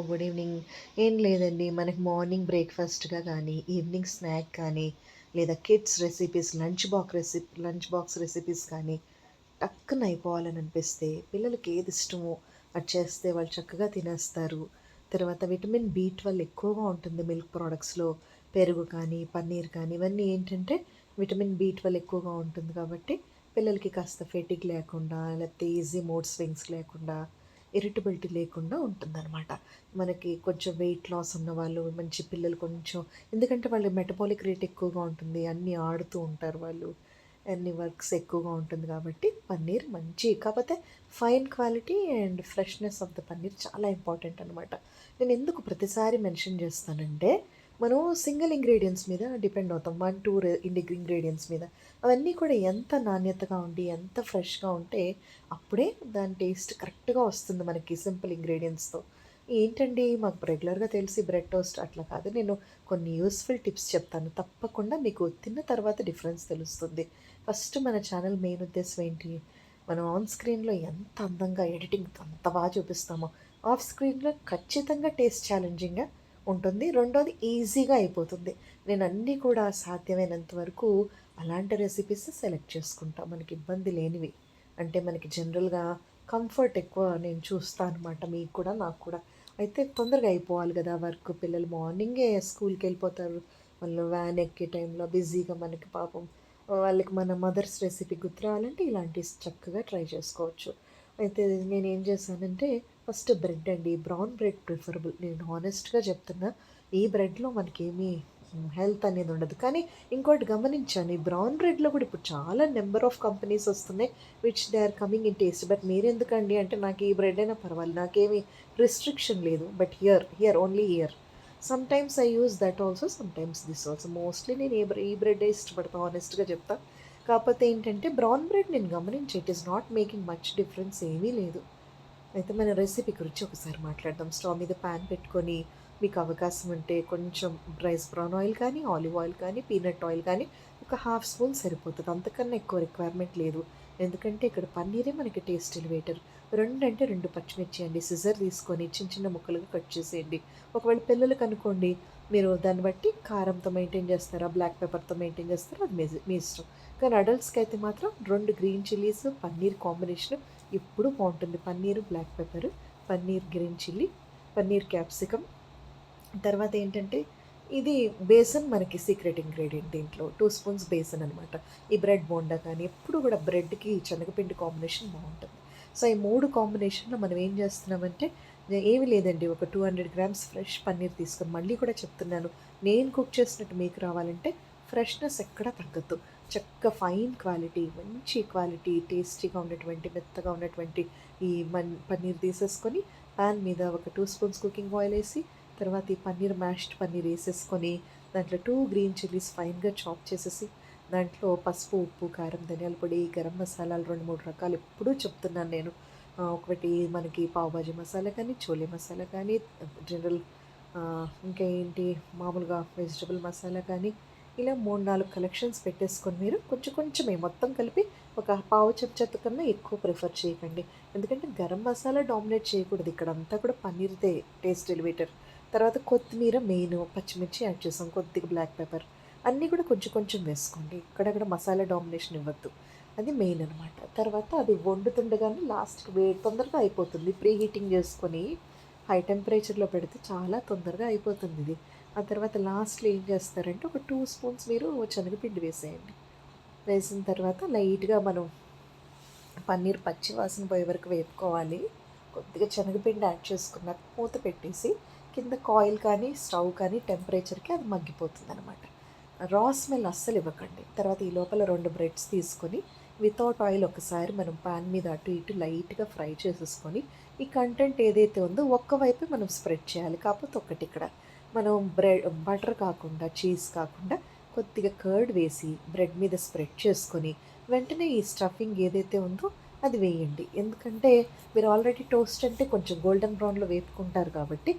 Good evening. ఏం లేదండి. మనకి మార్నింగ్ బ్రేక్‌ఫాస్ట్‌గా కానీ, ఈవినింగ్ స్నాక్ కానీ, లేదా kids recipes lunch box recipes కానీ, టక్కున అయిపోవాలని అనిపిస్తే పిల్లలకి ఏది ఇష్టమో అది చేస్తే వాళ్ళు చక్కగా తినేస్తారు. తర్వాత విటమిన్ బి12 ఎక్కువగా ఉంటుంది మిల్క్ ప్రొడక్ట్స్‌లో. పెరుగు కానీ, పన్నీర్ కానీ ఇవన్నీ ఏంటంటే విటమిన్ బి12 ఎక్కువగా ఉంటుంది కాబట్టి పిల్లలకి కాస్త ఫెటిగ్ లేకుండా, లేకపోతే ఈజీ మూడ్ స్వింగ్స్ లేకుండా, ఇరిటబిలిటీ లేకుండా ఉంటుందనమాట. మనకి కొంచెం వెయిట్ లాస్ ఉన్నవాళ్ళు, మంచి పిల్లలు కొంచెం ఎందుకంటే వాళ్ళ మెటబాలిక్ రేట్ ఎక్కువగా ఉంటుంది. అన్నీ ఆడుతూ ఉంటారు వాళ్ళు. అన్ని వర్క్స్ ఎక్కువగా ఉంటుంది కాబట్టి పన్నీర్ మంచి కాకపోతే fine quality and freshness of the paneer చాలా ఇంపార్టెంట్ అనమాట. నేను ఎందుకు ప్రతిసారి మెన్షన్ చేస్తానంటే, మనం సింగిల్ ఇంగ్రీడియెంట్స్ మీద డిపెండ్ అవుతాం. 1, 2 ఇంగ్రీడియెంట్స్ మీద. అవన్నీ కూడా ఎంత నాణ్యతగా ఉండి, ఎంత ఫ్రెష్‌గా ఉంటే అప్పుడే దాని టేస్ట్ కరెక్ట్‌గా వస్తుంది మనకి సింపుల్ ఇంగ్రీడియెంట్స్‌తో. ఏంటండి మాకు రెగ్యులర్‌గా తెలిసి బ్రెడ్ టోస్ట్ అట్లా కాదు. నేను కొన్ని యూజ్‌ఫుల్ టిప్స్ చెప్తాను. తప్పకుండా మీకు తిన్న తర్వాత డిఫరెన్స్ తెలుస్తుంది. ఫస్ట్ మన ఛానల్ మెయిన్ ఉద్దేశ్యం ఏంటి? మనం ఆన్ స్క్రీన్‌లో ఎంత అందంగా ఎడిటింగ్ అంత బాగా చూపిస్తామో, ఆఫ్ స్క్రీన్‌లో ఖచ్చితంగా టేస్ట్ ఛాలెంజింగ్‌గా ఉంటుంది. రెండోది ఈజీగా అయిపోతుంది. నేను అన్నీ కూడా సాధ్యమైనంత వరకు అలాంటి రెసిపీస్ సెలెక్ట్ చేసుకుంటా. మనకి ఇబ్బంది లేనివి. అంటే మనకి జనరల్‌గా కంఫర్ట్ ఎక్కువ నేను చూస్తా అనమాట. మీకు కూడా, నాకు కూడా. అయితే తొందరగా అయిపోవాలి గదా! వర్క్. పిల్లలు మార్నింగే స్కూల్‌కెళ్ళిపోతారు. వాళ్ళు వ్యాన్ ఎక్కే టైంలో బిజీగా మనకి పాపం వాళ్ళకి మన మదర్స్ రెసిపీ గుర్తు రావాలంటే ఇలాంటివి చక్కగా ట్రై చేసుకోవచ్చు. అయితే నేనేం చేశానంటే ఫస్ట్ బ్రెడ్ అండి. Brown bread preferable. నేను హానెస్ట్‌గా చెప్తున్నా. ఈ బ్రెడ్‌లో మనకేమీ హెల్త్ అనేది ఉండదు. కానీ ఇంకోటి గమనించాను. ఈ బ్రౌన్ బ్రెడ్‌లో కూడా ఇప్పుడు చాలా నంబర్ ఆఫ్ కంపెనీస్ వస్తున్నాయి. Which they are coming in taste. But మీరెందుకండి అంటే నాకు ఈ బ్రెడ్ అయినా పర్వాలేదు. నాకేమి రిస్ట్రిక్షన్ లేదు. But here only here. Sometimes I use that also. Sometimes this also. Mostly నేను ఈ బ్రెడ్డే ఇష్టపడతా హానెస్ట్‌గా చెప్తా. కాకపోతే ఏంటంటే బ్రౌన్ బ్రెడ్ నేను గమనించా. It is not making much difference ఏమీ లేదు. అయితే మన రెసిపీ గురించి ఒకసారి మాట్లాడదాం. స్టవ్ మీద పాన్ పెట్టుకొని మీకు అవకాశం ఉంటే కొంచెం రైస్ బ్రౌన్ ఆయిల్ కానీ, ఆలివ్ ఆయిల్ కానీ, పీనట్ ఆయిల్ కానీ ఒక హాఫ్ స్పూన్ సరిపోతుంది. అంతకన్నా ఎక్కువ రిక్వైర్మెంట్ లేదు. ఎందుకంటే ఇక్కడ పన్నీరే మనకి టేస్ట్ ఎలివేటర్. 2 అంటే 2 పచ్చిమిర్చి అండి. సిజర్ తీసుకొని చిన్న చిన్న ముక్కలుగా కట్ చేసేయండి. ఒకవేళ పిల్లలకి అనుకోండి మీరు దాన్ని బట్టి కారంతో మెయింటైన్ చేస్తారా, బ్లాక్ పెప్పర్‌తో మెయింటైన్ చేస్తారా అది మీ ఇష్టం. కానీ అడల్ట్స్‌కి అయితే మాత్రం 2 గ్రీన్ చిల్లీస్, పన్నీర్ కాంబినేషన్ ఎప్పుడూ బావుంటుంది. Paneer, black pepper, paneer green chilli, paneer capsicum. తర్వాత ఏంటంటే ఇది బేసన్ మనకి సీక్రెట్ ఇంగ్రీడియంట్ దీంట్లో. 2 స్పూన్స్ బేసన్ అనమాట. ఈ బ్రెడ్ బోండా కానీ ఎప్పుడు కూడా బ్రెడ్‌కి శనగపిండి కాంబినేషన్ బావుంటుంది. సో, ఈ 3 కాంబినేషన్‌లో మనం ఏం చేస్తున్నామంటే ఏమి లేదండి. ఒక 200 గ్రామ్స్ ఫ్రెష్ పన్నీర్ తీసుకొని మళ్ళీ కూడా చెప్తున్నాను. నేను కుక్ చేసినట్టు మీకు రావాలంటే ఫ్రెష్‌నెస్ ఎక్కడ తగ్గద్దు. చక్కగా ఫైన్ క్వాలిటీ, మంచి క్వాలిటీ, టేస్టీగా ఉన్నటువంటి, మెత్తగా ఉన్నటువంటి ఈ పన్నీర్ తీసేసుకొని పాన్ మీద ఒక 2 స్పూన్స్ కుకింగ్ ఆయిల్ ఏసి, తర్వాత ఈ మ్యాష్డ్ పన్నీర్ ఏసేసుకొని, దాంట్లో 2 గ్రీన్ చిల్లీస్ ఫైన్‌గా చాప్ చేసేసి, దాంట్లో పసుపు, ఉప్పు, కారం, ధనియాల పొడి, గరం మసాలాలు 2, 3 రకాలు ఎప్పుడూ చెప్తున్నాను నేను. ఒకటి మనకి పావు భాజీ మసాలా కానీ, చోలే మసాలా కానీ, జనరల్ ఇంకా ఏంటి మామూలుగా వెజిటబుల్ మసాలా కానీ, ఇలా 3, 4 కలెక్షన్స్ పెట్టేసుకొని మీరు కొంచెం కొంచెమే మొత్తం కలిపి ఒక పావు చెంచా కన్నా ఎక్కువ ప్రిఫర్ చేయకండి. ఎందుకంటే గరం మసాలా డామినేట్ చేయకూడదు. ఇక్కడంతా కూడా పన్నీర్‌దే టేస్ట్ ఎలివేటర్. తర్వాత కొత్తిమీర మెయిను, పచ్చిమిర్చి యాడ్ చేసాం, కొద్దిగా బ్లాక్ పెప్పర్. అన్నీ కూడా కొంచెం కొంచెం వేసుకోండి. ఇక్కడక్కడ మసాలా డామినేషన్ ఇవ్వద్దు. అది మెయిన్ అనమాట. తర్వాత అది వండుతుండగానే లాస్ట్‌కి తొందరగా అయిపోతుంది. ప్రీ హీటింగ్ చేసుకొని హై టెంపరేచర్‌లో పెడితే చాలా తొందరగా అయిపోతుంది ఇది. ఆ తర్వాత లాస్ట్‌లో ఏం చేస్తారంటే ఒక 2 స్పూన్స్ మీరు శనగపిండి వేసేయండి. వేసిన తర్వాత లైట్‌గా మనం పన్నీర్ పచ్చి వాసన పోయే వరకు వేపుకోవాలి. కొద్దిగా శనగపిండి యాడ్ చేసుకున్నాక మూత పెట్టేసి కిందకి ఆయిల్ కానీ, స్టవ్ కానీ టెంపరేచర్‌కి అది మగ్గిపోతుందనమాట. రా స్మెల్ అస్సలు ఇవ్వకండి. తర్వాత ఈ లోపల 2 బ్రెడ్స్ తీసుకొని వితౌట్ ఆయిల్ ఒకసారి మనం పాన్ మీద అటు ఇటు లైట్‌గా ఫ్రై చేసేసుకొని, ఈ కంటెంట్ ఏదైతే ఉందో ఒక్క వైపే మనం స్ప్రెడ్ చేయాలి. కాకపోతే ఒకటిక్కడ మనం బటర్ కాకుండా, చీజ్ కాకుండా కొద్దిగా కర్డ్ వేసి బ్రెడ్ మీద స్ప్రెడ్ చేసుకొని, వెంటనే ఈ స్టఫింగ్ ఏదైతే ఉందో అది వేయండి. ఎందుకంటే మీరు ఆల్రెడీ టోస్ట్ అంటే కొంచెం గోల్డెన్ బ్రౌన్‌లో వేపుకుంటారు కాబట్టి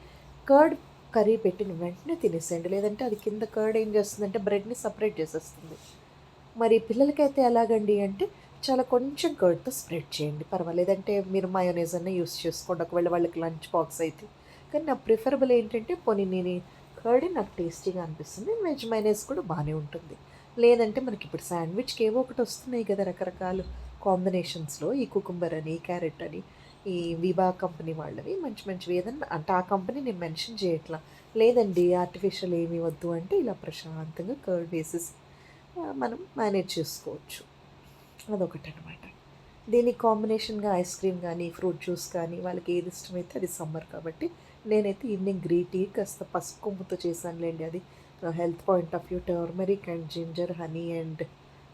కర్డ్ కర్రీ పెట్టిన వెంటనే తినేసేయండి. లేదంటే అది కింద కర్డ్ ఏం చేస్తుందంటే బ్రెడ్‌ని సెపరేట్ చేసేస్తుంది. మరి పిల్లలకైతే ఎలాగండి అంటే చాలా కొంచెం కర్డ్‌తో స్ప్రెడ్ చేయండి. పర్వాలేదంటే మీరు మయోనైస్ అన్నా యూజ్ చేసుకోండి. ఒకవేళ వాళ్ళకి లంచ్ బాక్స్ అయితే. కానీ నా ప్రిఫరబుల్ ఏంటంటే పోనీ నేను కర్డే నాకు టేస్టీగా అనిపిస్తుంది. వెజ్ మైనస్ కూడా బాగానే ఉంటుంది. లేదంటే మనకి ఇప్పుడు శాండ్విచ్కి ఏవో ఒకటి వస్తున్నాయి కదా రకరకాలు కాంబినేషన్స్లో, ఈ కుకుంబర్ అని, క్యారెట్ అని, ఈ వివా కంపెనీ వాళ్ళవి మంచి మంచివి ఏదన్నా అంటే ఆ కంపెనీ నేను మెన్షన్ చేయట్లా. లేదండి ఆర్టిఫిషియల్ ఏమీ వద్దు అంటే ఇలా ప్రశాంతంగా కర్డ్ వేసేసి మనం మేనేజ్ చేసుకోవచ్చు. అదొకటనమాట. దీనికి కాంబినేషన్గా ఐస్ క్రీమ్ కానీ, ఫ్రూట్ జ్యూస్ కానీ వాళ్ళకి ఏది ఇష్టమైతే అది. సమ్మర్ కాబట్టి నేనైతే ఈవినింగ్ గ్రీన్ టీ కాస్త పసుపు కొమ్ముతో చేశానులేండి. అది health point of view turmeric and ginger honey and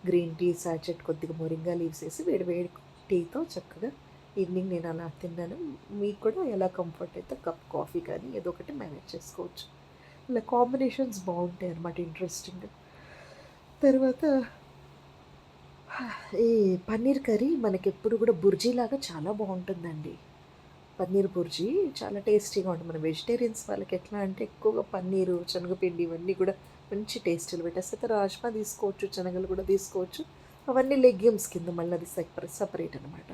green tea sachet కొద్దిగా మొరింగా లీవ్స్ వేసి వేడి వేడి టీతో చక్కగా ఈవినింగ్ నేను అలా తిన్నాను. మీకు కూడా ఎలా కంఫర్ట్ అయితే కప్ కాఫీ కానీ ఏదో ఒకటి మేనేజ్ చేసుకోవచ్చు. ఇలా కాంబినేషన్స్ బాగుంటాయి అన్నమాట ఇంట్రెస్టింగ్గా. తర్వాత ఈ పన్నీర్ కర్రీ మనకెప్పుడు కూడా బుర్జీలాగా చాలా బాగుంటుందండి. పన్నీర్ బుర్జీ చాలా టేస్టీగా ఉంటుంది. మన వెజిటేరియన్స్ వాళ్ళకి ఎట్లా అంటే ఎక్కువగా పన్నీరు, శనగపిండి ఇవన్నీ కూడా మంచి టేస్టీలు పెట్టేస్తే రాజ్మా తీసుకోవచ్చు, శనగలు కూడా తీసుకోవచ్చు. అవన్నీ లెగ్యూమ్స్ కింద మళ్ళీ అది సపరేట్ అనమాట.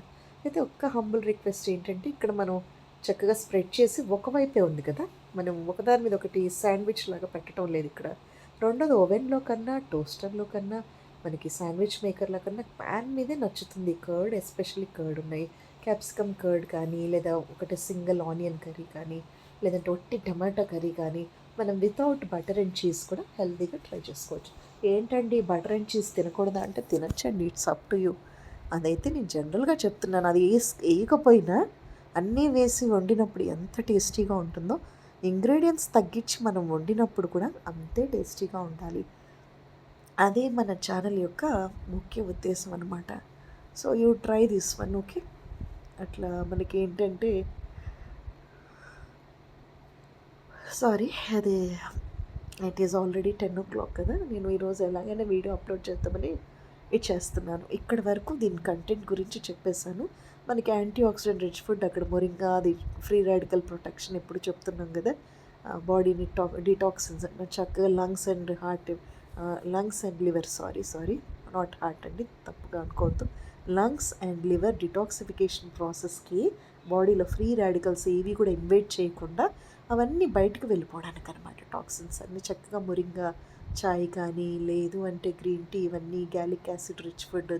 అయితే ఒక్క హంబుల్ రిక్వెస్ట్ ఏంటంటే ఇక్కడ మనం చక్కగా స్ప్రెడ్ చేసి ఒకవైపే ఉంది కదా, మనం ఒకదాని మీద ఒకటి శాండ్విచ్ లాగా పెట్టడం లేదు ఇక్కడ. రెండోది ఓవెన్లో కన్నా టోస్టర్లో కన్నా మనకి శాండ్విచ్ మేకర్ల కన్నా ప్యాన్ మీదే నచ్చుతుంది. కర్డ్ ఎస్పెషల్లీ కర్డ్ ఉన్నాయి. క్యాప్సికమ్ కర్డ్ కానీ లేదా ఒకటి సింగిల్ ఆనియన్ కర్రీ కానీ లేదంటే ఒట్టి టమాటా కర్రీ కానీ మనం వితౌట్ బటర్ అండ్ చీజ్ కూడా హెల్తీగా ట్రై చేసుకోవచ్చు. ఏంటండి బటర్ అండ్ చీజ్ తినకూడదా అంటే తినచ్చండి, ఇట్స్ అప్ టు యూ. అదైతే నేను జనరల్గా చెప్తున్నాను. అది వేయకపోయినా అన్నీ వేసి వండినప్పుడు ఎంత టేస్టీగా ఉంటుందో ఇంగ్రీడియంట్స్ తగ్గించి మనం వండినప్పుడు కూడా అంతే టేస్టీగా ఉండాలి. అదే మన ఛానల్ యొక్క ముఖ్య ఉద్దేశం అనమాట. So you try this one, okay. అట్లా మనకి ఏంటంటే సారీ అది ఇట్ ఈస్ ఆల్రెడీ 10 o'clock కదా. నేను ఈరోజు ఎలాగైనా వీడియో అప్లోడ్ చేద్దామని ఇచ్చేస్తున్నాను. ఇక్కడ వరకు దీని కంటెంట్ గురించి చెప్పేశాను. మనకి యాంటీ ఆక్సిడెంట్ రిచ్ ఫుడ్ అక్కడ మొరింగా అది ఫ్రీ రాడికల్ ప్రొటెక్షన్ ఎప్పుడు చెప్తున్నాం కదా. బాడీని డిటాక్సిన్స్ చక్కగా lungs and liver sorry not heart అండి, తప్పుగా అనుకోవద్దు. లంగ్స్ అండ్ లివర్ డిటాక్సిఫికేషన్ ప్రాసెస్కి బాడీలో ఫ్రీ రాడికల్స్ ఏవి కూడా ఇన్వైట్ చేయకుండా అవన్నీ బయటకు వెళ్ళిపోవడానికి అనమాట. టాక్సిన్స్ అన్నీ చక్కగా మొరింగా చాయ్ కానీ లేదు అంటే గ్రీన్ టీ, ఇవన్నీ గ్యాలిక్ యాసిడ్ రిచ్ ఫుడ్,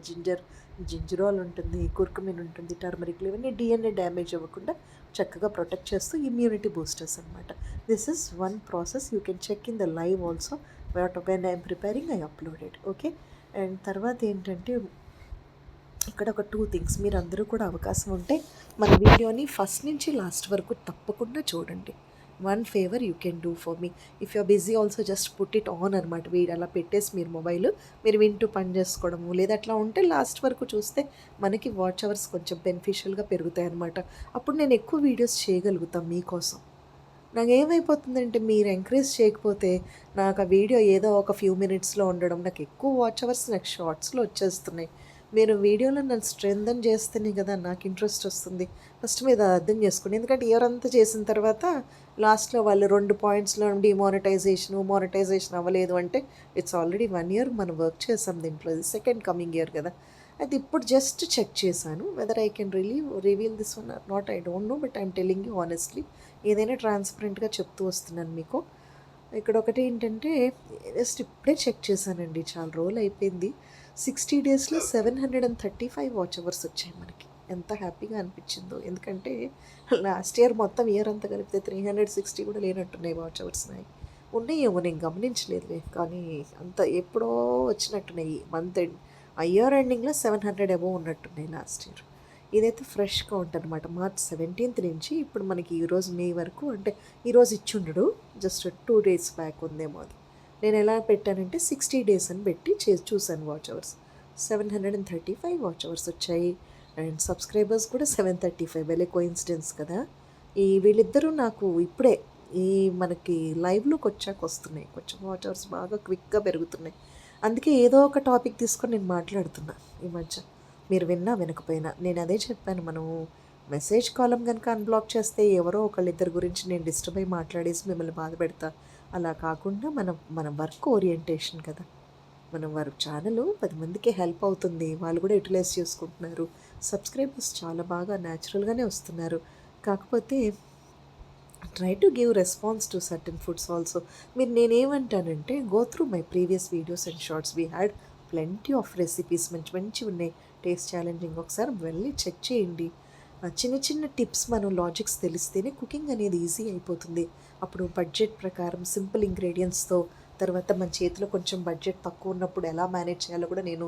జింజరాల్ ఉంటుంది, కుర్కుమిన్ ఉంటుంది, టర్మరిక్లు, ఇవన్నీ డిఎన్ఏ డ్యామేజ్ అవ్వకుండా చక్కగా ప్రొటెక్ట్ చేస్తూ ఇమ్యూనిటీ బూస్టర్స్ అనమాట. This is one process you can check in the live also when I'm preparing I uploaded, okay. And తర్వాత ఏంటంటే ఇక్కడ ఒక 2 థింగ్స్ మీరు అందరూ కూడా అవకాశం ఉంటే మన వీడియోని ఫస్ట్ నుంచి లాస్ట్ వరకు తప్పకుండా చూడండి. One favour you can do for me, if you're busy also just put it on అనమాట. వీడు అలా పెట్టేసి మీరు మొబైల్ మీరు వింటూ పని చేసుకోవడము లేదా అట్లా ఉంటే లాస్ట్ వరకు చూస్తే మనకి వాచ్ అవర్స్ కొంచెం బెనిఫిషియల్గా పెరుగుతాయి అనమాట. అప్పుడు నేను ఎక్కువ వీడియోస్ చేయగలుగుతాం మీకోసం. నాకు ఏమైపోతుందంటే మీరు ఎంకరేజ్ చేయకపోతే నాకు ఆ వీడియో ఏదో ఒక ఫ్యూ మినిట్స్లో ఉండడం, నాకు ఎక్కువ వాచ్ అవర్స్ నాకు షార్ట్స్లో వచ్చేస్తున్నాయి. మీరు వీడియోలో నన్ను స్ట్రెంథన్ చేస్తేనే కదా నాకు ఇంట్రెస్ట్ వస్తుంది. ఫస్ట్ మీద అర్థం చేసుకోండి. ఎందుకంటే ఇయర్ అంతా చేసిన తర్వాత లాస్ట్లో వాళ్ళు 2 పాయింట్స్లో మానిటైజేషన్ అవ్వలేదు అంటే ఇట్స్ ఆల్రెడీ 1 year మనం వర్క్ చేసాం దీంట్లో, ఇది సెకండ్ కమింగ్ ఇయర్ కదా. అయితే ఇప్పుడు జస్ట్ చెక్ చేశాను weather I can reveal this one or not, I don't know, but I'm telling you honestly. ఏదైనా ట్రాన్స్పరెంట్గా చెప్తూ వస్తున్నాను మీకు. ఇక్కడ ఒకటి ఏంటంటే జస్ట్ ఇప్పుడే చెక్ చేశానండి, చాలా రోజులు అయిపోయింది. 60 daysలో 735 వాచ్ అవర్స్ వచ్చాయి మనకి. ఎంత హ్యాపీగా అనిపించిందో. ఎందుకంటే లాస్ట్ ఇయర్ మొత్తం ఇయర్ అంతా కలిపితే 360 కూడా లేనట్టున్నాయి వాచ్ అవర్స్. ఉన్నాయేమో నేను గమనించలేదు, కానీ అంత ఎప్పుడో వచ్చినట్టున్నాయి. ఇయర్ ఎండింగ్లో 700 అబోవ్ ఉన్నట్టున్నాయి లాస్ట్ ఇయర్. ఇదైతే ఫ్రెష్గా ఉంటుంది అనమాట. March 17th నుంచి ఇప్పుడు మనకి ఈరోజు మే వరకు, అంటే ఈరోజు ఇచ్చుండడు, జస్ట్ 2 days బ్యాక్ ఉందేమో అది. నేను ఎలా పెట్టానంటే 60 days అని పెట్టి చూశాను వాచ్ అవర్స్. 735 వాచ్ అవర్స్ వచ్చాయి. అండ్ సబ్స్క్రైబర్స్ కూడా 735. భలే కోఇన్సిడెన్స్ కదా. వీళ్ళిద్దరూ నాకు ఇప్పుడే మనకి లైవ్లోకి వచ్చాక వస్తున్నాయి. కొంచెం వాచ్ అవర్స్ బాగా క్విక్గా పెరుగుతున్నాయి. అందుకే ఏదో ఒక టాపిక్ తీసుకొని నేను మాట్లాడుతున్నా ఈ మధ్య. మీరు విన్నా వినకపోయినా నేను అదే చెప్పాను. మనము మెసేజ్ కాలం కనుక అన్బ్లాక్ చేస్తే ఎవరో ఒకళ్ళిద్దరి గురించి నేను డిస్టర్బ్ అయ్యి మాట్లాడేసి మిమ్మల్ని బాధ పెడతా. అలా కాకుండా మన వర్క్ ఓరియంటేషన్ కదా. మన వర్క్ ఛానల్ 10 మందికి హెల్ప్ అవుతుంది, వాళ్ళు కూడా యూటిలైజ్ చేసుకుంటున్నారు. సబ్స్క్రైబర్స్ చాలా బాగా న్యాచురల్గానే వస్తున్నారు. కాకపోతే try to give response to certain foods also. నేనేమంటానంటే go through my previous videos and shorts. We had plenty of recipes మంచి మంచివి ఉన్నాయి. టేస్ట్ ఛాలెంజింగ్ ఒకసారి వెళ్ళి చెక్ చేయండి. చిన్న చిన్న టిప్స్ మనం లాజిక్స్ తెలిస్తేనే కుకింగ్ అనేది ఈజీ అయిపోతుంది. అప్పుడు బడ్జెట్ ప్రకారం సింపుల్ ఇంగ్రీడియంట్స్తో, తర్వాత మన చేతిలో కొంచెం బడ్జెట్ తక్కువ ఉన్నప్పుడు ఎలా మేనేజ్ చేయాలో కూడా నేను